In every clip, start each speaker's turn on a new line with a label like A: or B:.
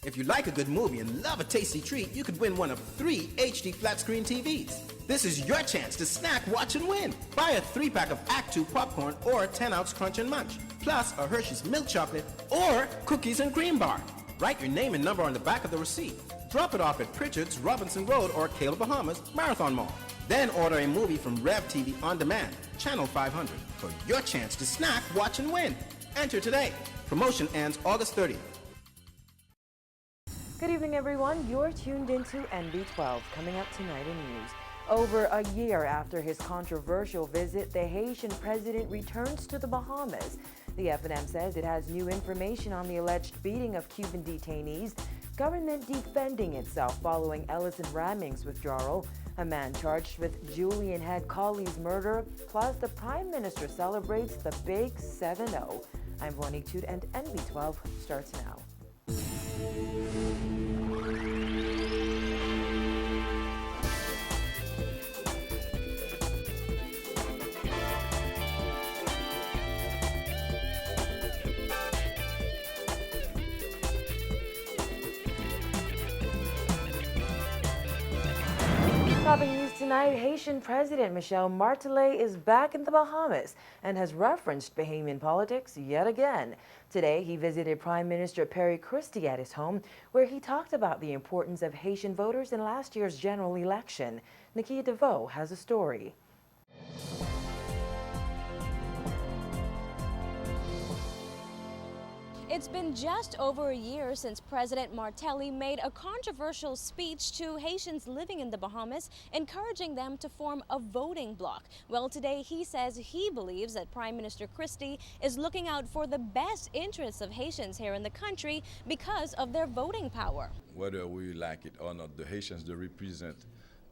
A: If you like a good movie and love a tasty treat, you could win one of 3 HD flat screen TVs. This is your chance to snack, watch, and win. Buy a 3-pack of Act 2 popcorn or a 10-ounce Crunch and Munch, plus a Hershey's milk chocolate or cookies and cream bar. Write your name and number on the back of the receipt. Drop it off at Pritchard's, Robinson Road, or Caleb Bahamas, Marathon Mall. Then order a movie from Rev TV On Demand, Channel 500, for your chance to snack, watch, and win. Enter today. Promotion ends August 30th.
B: Good evening, everyone. You're tuned into NB12. Coming up tonight in news. Over a year after his controversial visit, the Haitian president returns to the Bahamas. The FNM says it has new information on the alleged beating of Cuban detainees. Government defending itself following Ellison Ramming's withdrawal. A man charged with Julian Head Colley's murder. Plus, the Prime Minister celebrates the big 7-0. I'm Monique Tude, and NB12 starts now. Topping news tonight, Haitian President Michel Martelly is back in the Bahamas and has referenced Bahamian politics yet again. Today, he visited Prime Minister Perry Christie at his home, where he talked about the importance of Haitian voters in last year's general election. Nakia DeVoe has a story.
C: It's been just over a year since President Martelly made a controversial speech to Haitians living in the Bahamas, encouraging them to form a voting bloc. Well, today he says he believes that Prime Minister Christie is looking out for the best interests of Haitians here in the country because of their voting power.
D: Whether we like it or not, the Haitians, they represent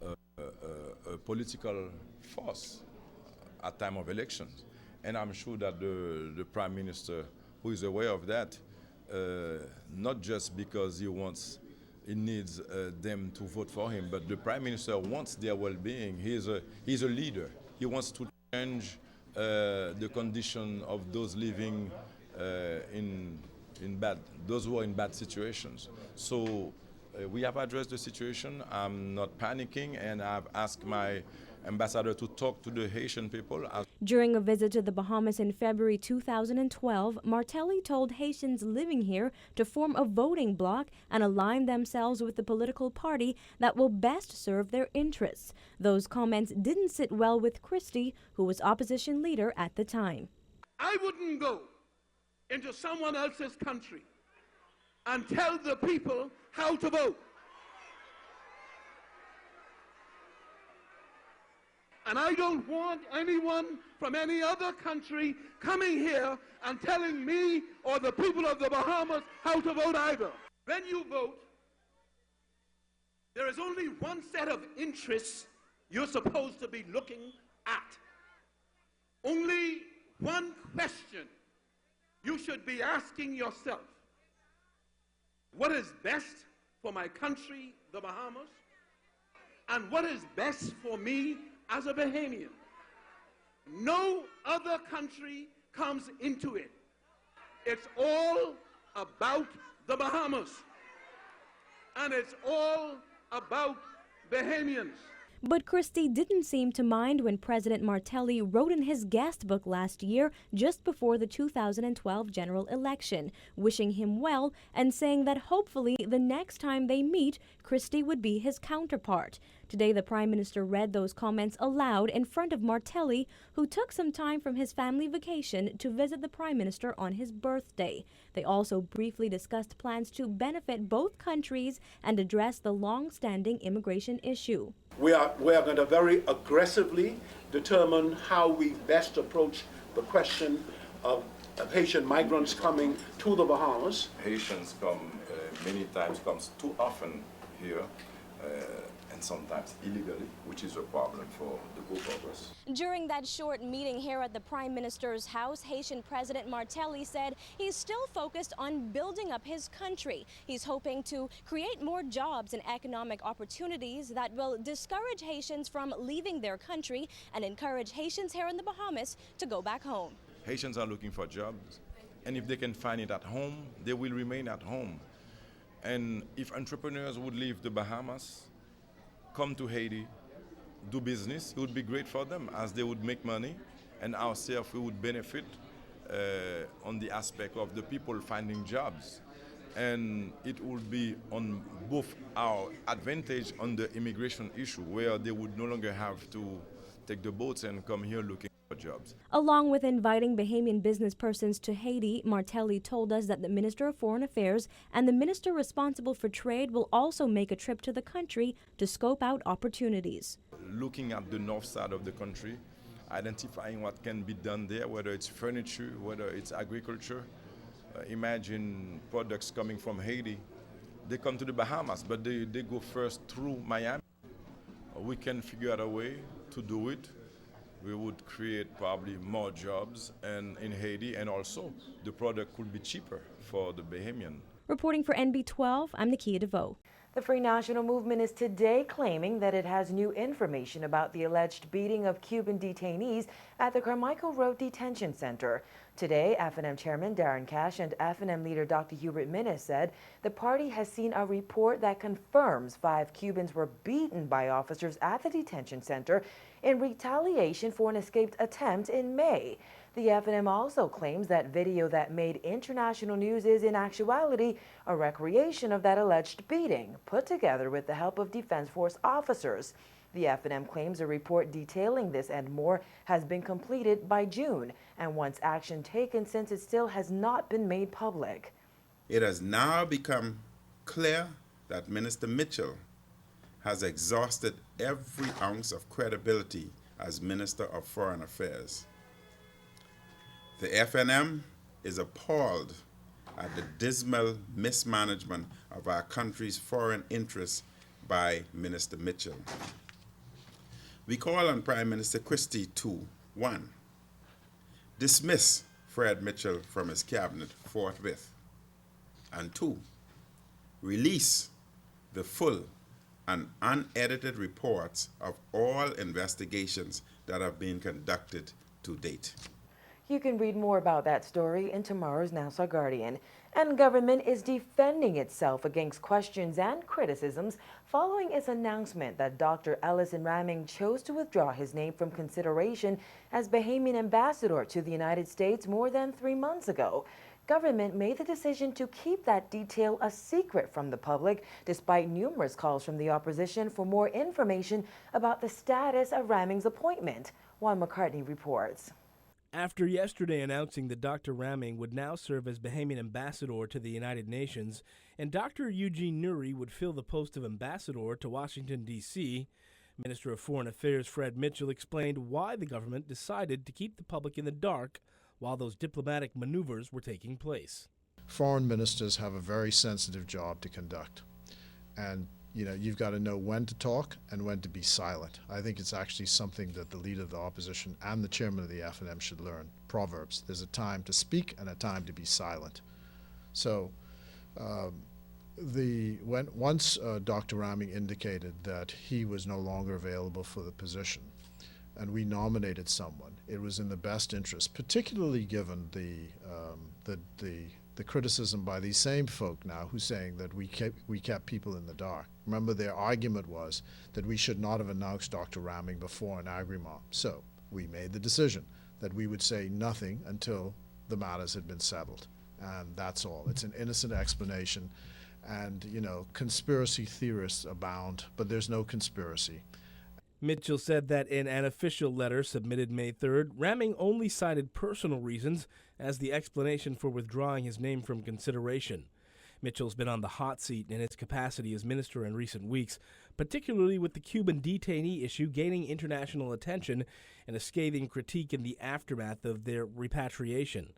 D: a political force at time of elections. And I'm sure that the Prime Minister, who is aware of that, not just because he needs them to vote for him, but the Prime Minister wants their well-being. He's a leader. He wants to change the condition of those living those who are in bad situations. So we have addressed the situation. I'm not panicking, and I've asked my ambassador to talk to the Haitian people.
C: During a visit to the Bahamas in February 2012, Martelly told Haitians living here to form a voting bloc and align themselves with the political party that will best serve their interests. Those comments didn't sit well with Christie, who was opposition leader at the time.
E: I wouldn't go into someone else's country and tell the people how to vote. And I don't want anyone from any other country coming here and telling me or the people of the Bahamas how to vote either. When you vote, there is only one set of interests you're supposed to be looking at. Only one question you should be asking yourself. What is best for my country, the Bahamas? And what is best for me as a Bahamian? No other country comes into it. It's all about the Bahamas. And it's all about Bahamians.
C: But Christie didn't seem to mind when President Martelly wrote in his guest book last year, just before the 2012 general election, wishing him well and saying that hopefully the next time they meet, Christie would be his counterpart. Today, the Prime Minister read those comments aloud in front of Martelly, who took some time from his family vacation to visit the Prime Minister on his birthday. They also briefly discussed plans to benefit both countries and address the long-standing immigration issue.
F: We are going to very aggressively determine how we best approach the question of Haitian migrants coming to the Bahamas.
D: Haitians comes too often here, and sometimes illegally, which is a problem for the both of us.
C: During that short meeting here at the Prime Minister's house, Haitian President Martelly said he's still focused on building up his country. He's hoping to create more jobs and economic opportunities that will discourage Haitians from leaving their country and encourage Haitians here in the Bahamas to go back home.
D: Haitians are looking for jobs, and if they can find it at home, they will remain at home. And if entrepreneurs would leave the Bahamas, come to Haiti, do business, it would be great for them as they would make money, and ourselves we would benefit on the aspect of the people finding jobs. And it would be on both our advantage on the immigration issue, where they would no longer have to take the boats and come here looking for jobs.
C: Along with inviting Bahamian business persons to Haiti, Martelly told us that the Minister of Foreign Affairs and the Minister responsible for trade will also make a trip to the country to scope out opportunities.
D: Looking at the north side of the country, identifying what can be done there, whether it's furniture, whether it's agriculture. Imagine products coming from Haiti. They come to the Bahamas, but they go first through Miami. We can figure out a way to do it. We would create probably more jobs in Haiti, and also the product could be cheaper for the Bahamian.
C: Reporting for NB12, I'm Nakia DeVoe.
B: The Free National Movement is today claiming that it has new information about the alleged beating of Cuban detainees at the Carmichael Road Detention Center. Today, FNM Chairman Darren Cash and FNM leader Dr. Hubert Minnis said the party has seen a report that confirms 5 Cubans were beaten by officers at the detention center in retaliation for an escaped attempt in May. The FNM also claims that video that made international news is in actuality a recreation of that alleged beating, put together with the help of Defense Force officers. The FNM claims a report detailing this and more has been completed by June and wants action taken since it still has not been made public.
G: It has now become clear that Minister Mitchell has exhausted every ounce of credibility as Minister of Foreign Affairs. The FNM is appalled at the dismal mismanagement of our country's foreign interests by Minister Mitchell. We call on Prime Minister Christie to 1. Dismiss Fred Mitchell from his cabinet forthwith, and 2. Release the full and unedited reports of all investigations that have been conducted to date.
B: You can read more about that story in tomorrow's Nassau Guardian. And government is defending itself against questions and criticisms following its announcement that Dr. Ellison Raming chose to withdraw his name from consideration as Bahamian ambassador to the United States more than 3 months ago. Government made the decision to keep that detail a secret from the public, despite numerous calls from the opposition for more information about the status of Raming's appointment. Juan McCartney reports.
H: After yesterday announcing that Dr. Raming would now serve as Bahamian ambassador to the United Nations and Dr. Eugene Nuri would fill the post of ambassador to Washington, D.C., Minister of Foreign Affairs Fred Mitchell explained why the government decided to keep the public in the dark while those diplomatic maneuvers were taking place.
I: Foreign ministers have a very sensitive job to conduct. And you've got to know when to talk and when to be silent. I think it's actually something that the leader of the opposition and the chairman of the FNM should learn. Proverbs. There's a time to speak and a time to be silent. So once Dr. Raming indicated that he was no longer available for the position and we nominated someone, it was in the best interest, particularly given the criticism by these same folk now who's saying that we kept people in the dark. Remember, their argument was that we should not have announced Dr. Raming before an agreement. So we made the decision that we would say nothing until the matters had been settled. And that's all. It's an innocent explanation. And, conspiracy theorists abound, but there's no conspiracy.
H: Mitchell said that in an official letter submitted May 3rd, Raming only cited personal reasons as the explanation for withdrawing his name from consideration. Mitchell's been on the hot seat in its capacity as minister in recent weeks, particularly with the Cuban detainee issue gaining international attention and a scathing critique in the aftermath of their repatriation.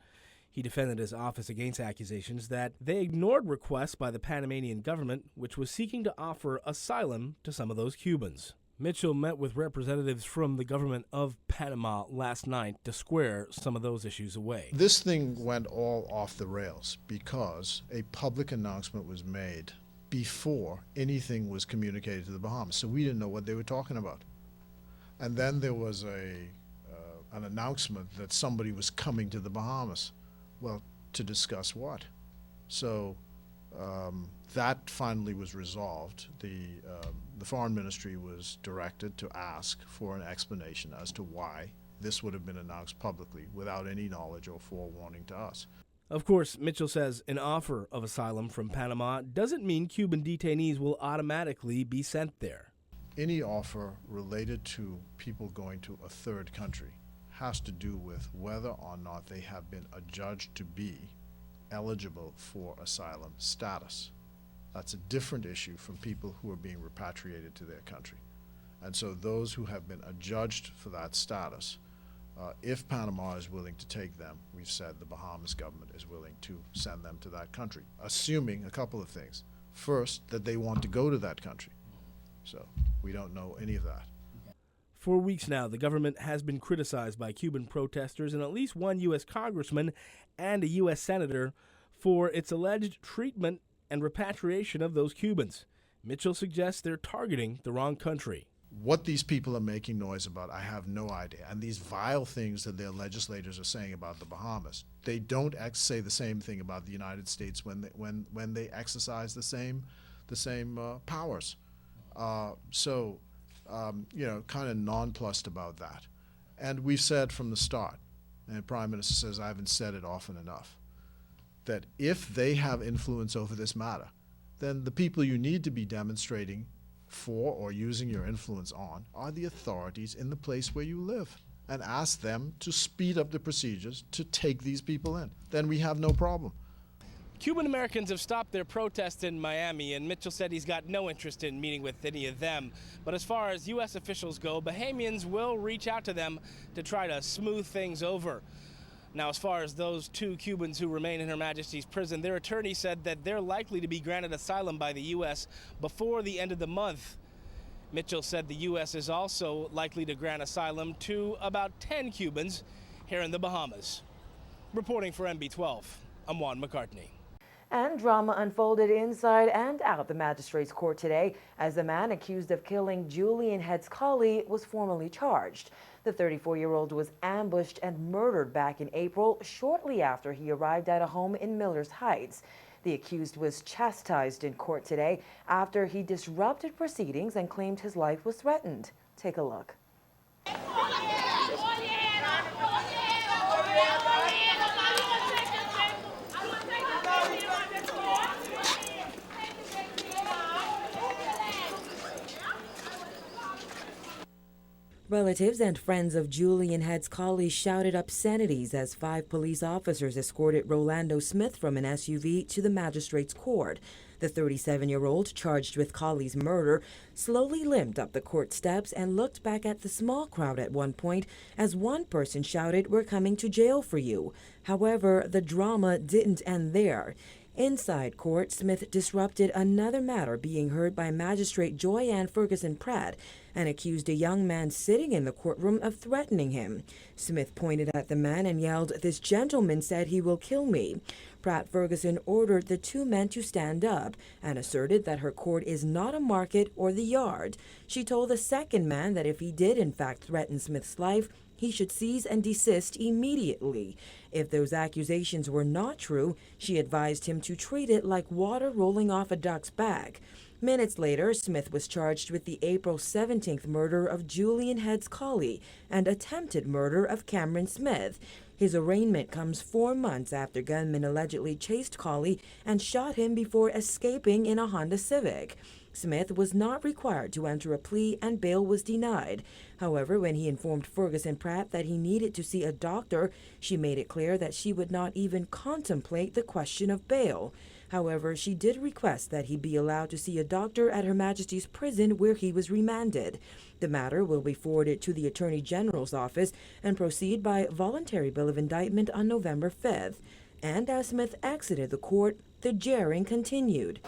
H: He defended his office against accusations that they ignored requests by the Panamanian government, which was seeking to offer asylum to some of those Cubans. Mitchell met with representatives from the government of Panama last night to square some of those issues away.
I: This thing went all off the rails because a public announcement was made before anything was communicated to the Bahamas, so we didn't know what they were talking about. And then there was an announcement that somebody was coming to the Bahamas. Well, to discuss what? So that finally was resolved. The Foreign Ministry was directed to ask for an explanation as to why this would have been announced publicly without any knowledge or forewarning to us.
H: Of course, Mitchell says an offer of asylum from Panama doesn't mean Cuban detainees will automatically be sent there.
I: Any offer related to people going to a third country has to do with whether or not they have been adjudged to be eligible for asylum status. That's a different issue from people who are being repatriated to their country. And so those who have been adjudged for that status, if Panama is willing to take them, we've said the Bahamas government is willing to send them to that country, assuming a couple of things. First, that they want to go to that country. So we don't know any of that.
H: For weeks now, the government has been criticized by Cuban protesters and at least one U.S. congressman and a U.S. senator for its alleged treatment and repatriation of those Cubans. Mitchell suggests they're targeting the wrong country.
I: What these people are making noise about, I have no idea. And these vile things that their legislators are saying about the Bahamas, they don't say the same thing about the United States when they exercise the same powers. Kind of nonplussed about that. And we've said from the start, and the Prime Minister says I haven't said it often enough, that if they have influence over this matter, then the people you need to be demonstrating for or using your influence on are the authorities in the place where you live, and ask them to speed up the procedures to take these people in. Then we have no problem.
H: Cuban Americans have stopped their protests in Miami, and Mitchell said he's got no interest in meeting with any of them. But as far as U.S. officials go, Bahamians will reach out to them to try to smooth things over. Now, as far as those two Cubans who remain in Her Majesty's prison, their attorney said that they're likely to be granted asylum by the U.S. before the end of the month. Mitchell said the U.S. is also likely to grant asylum to about 10 Cubans here in the Bahamas. Reporting for NB12, I'm Juan McCartney.
B: And drama unfolded inside and out the magistrate's court today as the man accused of killing Julian Head's collie was formally charged. The 34-year-old was ambushed and murdered back in April, shortly after he arrived at a home in Millers Heights. The accused was chastised in court today after he disrupted proceedings and claimed his life was threatened. Take a look. Relatives and friends of Julian Head's collie shouted obscenities as 5 police officers escorted Rolando Smith from an SUV to the magistrate's court. The 37-year-old, charged with collie's murder, slowly limped up the court steps and looked back at the small crowd at one point as one person shouted, "We're coming to jail for you." However, the drama didn't end there. Inside court, Smith disrupted another matter being heard by Magistrate Joy Ann Ferguson Pratt and accused a young man sitting in the courtroom of threatening him. Smith pointed at the man and yelled, "This gentleman said he will kill me." Pratt Ferguson ordered the 2 men to stand up and asserted that her court is not a market or the yard. She told the second man that if he did in fact threaten Smith's life, he should cease and desist immediately. If those accusations were not true, she advised him to treat it like water rolling off a duck's back. Minutes later, Smith was charged with the April 17th murder of Julian Head's collie and attempted murder of Cameron Smith. His arraignment comes 4 months after gunmen allegedly chased Collie and shot him before escaping in a Honda Civic. Smith was not required to enter a plea and bail was denied. However, when he informed Ferguson Pratt that he needed to see a doctor, she made it clear that she would not even contemplate the question of bail. However, she did request that he be allowed to see a doctor at Her Majesty's prison where he was remanded. The matter will be forwarded to the Attorney General's office and proceed by voluntary bill of indictment on November 5th. And as Smith exited the court, the jeering continued.